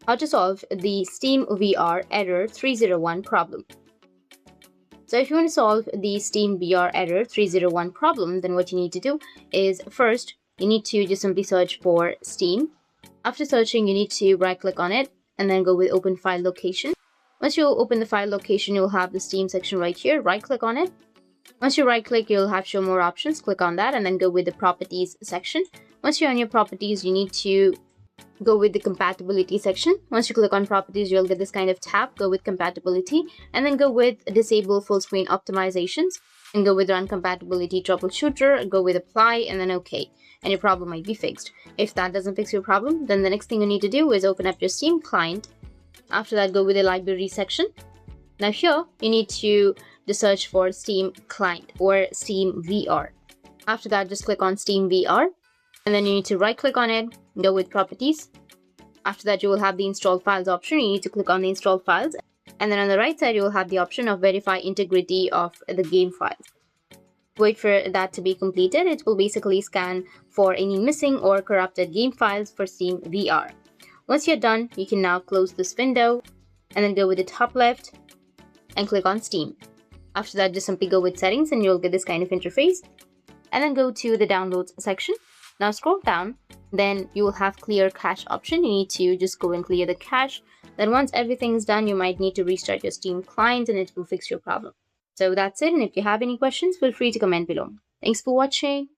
how to solve the SteamVR Error 301 problem. So if you want to solve the SteamVR Error 301 problem, then what you need to do is first, you need to just simply search for Steam. After searching, you need to right click on it and then go with Open File Location. Once you open the file location, you'll have the Steam section right here. Right click on it. Once you right click, you'll have Show More Options. Click on that and then go with the Properties section. Once you're on your Properties, you need to go with the Compatibility section. Once you click on Properties, you'll get this kind of tab. Go with Compatibility and then go with Disable Full Screen Optimizations and go with Run Compatibility Troubleshooter. Go with Apply and then OK. And your problem might be fixed. If that doesn't fix your problem, then the next thing you need to do is open up your Steam client. After that, go with the Library section. Now here, you need to just search for Steam Client or SteamVR. After that, just click on SteamVR and then you need to right click on it, go with Properties. After that, you will have the Install Files option. You need to click on the Install Files and then on the right side, you will have the option of Verify Integrity of the game files. Wait for that to be completed. It will basically scan for any missing or corrupted game files for SteamVR. Once you're done, you can now close this window and then go with the top left and click on Steam. After that, just simply go with Settings and you'll get this kind of interface. And then go to the Downloads section. Now scroll down, then you will have Clear Cache option. You need to just go and clear the cache. Then once everything is done, you might need to restart your Steam client and it will fix your problem. So that's it, and if you have any questions, feel free to comment below. Thanks for watching.